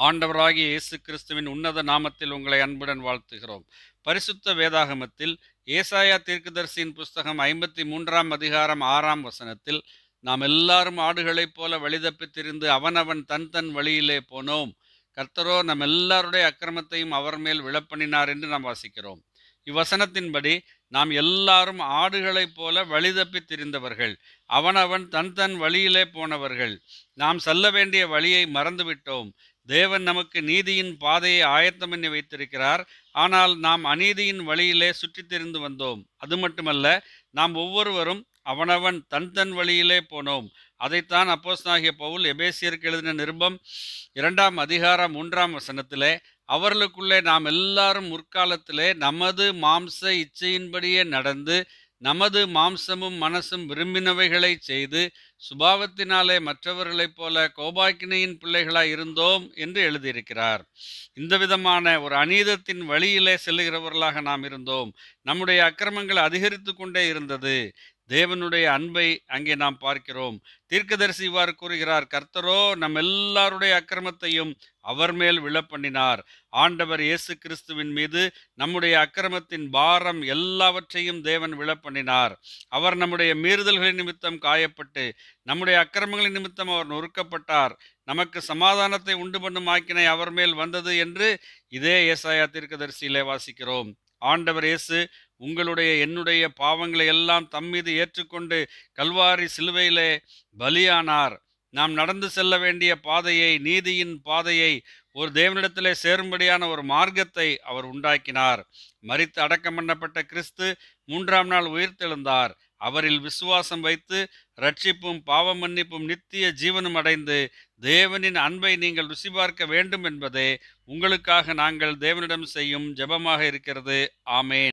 ஆண்டவராகிய இயேசு கிறிஸ்துவின் உன்னத நாமத்தில் உங்களை அன்புடன் வாழ்த்துகிறோம். பரிசுத்த வேதாகமத்தில் ஏசாயா தீர்க்கதரிசியின் புஸ்தகம் 53ஆம் அதிகாரம் 6ஆம் வசனத்தில், நாம் எல்லாரும் ஆடுகளைப் போல வழிதப்பி திரிந்து அவனவன் தன் தன் வழியிலே போனோம், கர்த்தரோ நம் எல்லாருடைய அக்கிரமத்தையும் அவர் மேல் விழப்பண்ணினார் என்று நாம் வாசிக்கிறோம். இவ்வசனத்தின்படி நாம் எல்லாரும் ஆடுகளைப் போல வழிதப்பி திரிந்தவர்கள், அவனவன் தன் தன் வழியிலே போனவர்கள். நாம் செல்ல வேண்டிய வழியை மறந்துவிட்டோம். தேவன் நமக்கு நீதியின் பாதையை ஆயத்தம் பண்ணி வைத்திருக்கிறார். ஆனால் நாம் அநீதியின் வழியிலே சுற்றித் திரிந்து வந்தோம். அது மட்டுமல்ல, நாம் ஒவ்வொருவரும் அவனவன் தன் தன் வழியிலே போனோம். அதைத்தான் அப்போஸ்தலனாகிய பவுல் எபேசியருக்கு எழுதின நிருபம் 2ஆம் அதிகாரம் 3ஆம் வசனத்திலே, அவர்களுக்குள்ளே நாம் எல்லாரும் முற்காலத்திலே நமது மாம்ச இச்சையின்படியே நடந்து நமது மாம்சமும் மனசும் விரும்பினவைகளை செய்து சுபாவத்தினாலே மற்றவர்களைப் போல கோபாக்கினையின் பிள்ளைகளாய் இருந்தோம் என்று எழுதியிருக்கிறார். இந்த விதமான ஒரு அநீதத்தின் வழியிலே செல்லுகிறவர்களாக நாம் இருந்தோம். நம்முடைய அக்கிரமங்கள் அதிகரித்து கொண்டே இருந்தது. தேவனுடைய அன்பை அங்கே நாம் பார்க்கிறோம். தீர்க்கதரிசி இவ்வாறு கூறுகிறார், கர்த்தரோ நம் எல்லாருடைய அக்கிரமத்தையும் அவர் மேல் விழப்பண்ணினார். ஆண்டவர் இயேசு கிறிஸ்துவின் மீது நம்முடைய அக்கிரமத்தின் பாரம் எல்லாவற்றையும் தேவன் விழப்பண்ணினார். அவர் நம்முடைய மீறுதல்களின் நிமித்தம் காயப்பட்டு நம்முடைய அக்கிரமங்களின் நிமித்தம் அவர் நொறுக்கப்பட்டார். நமக்கு சமாதானத்தை உண்டு பண்ணும் ஆக்கினை அவர் மேல் வந்தது என்று இதே ஏசாயா தீர்க்கதரிசியிலே வாசிக்கிறோம். ஆண்டவர் இயேசு உங்களுடைய என்னுடைய பாவங்களை எல்லாம் தம்மீது ஏற்றுக்கொண்டு கல்வாரி சிலுவையிலே பலியானார். நாம் நடந்து செல்ல வேண்டிய பாதையை, நீதியின் பாதையை, ஒரு தேவனிடத்திலே சேரும்படியான ஒரு மார்க்கத்தை அவர் உண்டாக்கினார். மரித்து அடக்கம் பண்ணப்பட்ட கிறிஸ்து 3ஆம் நாள் உயிர்த்தெழுந்தார். அவரில் விசுவாசம் வைத்து ரட்சிப்பும் பாவ மன்னிப்பும் நித்திய ஜீவனும் அடைந்து தேவனின் அன்பை நீங்கள் ருசி பார்க்க வேண்டும் என்பதே உங்களுக்காக நாங்கள் தேவனிடம் செய்யும் ஜெபமாக இருக்கிறது. ஆமேன்.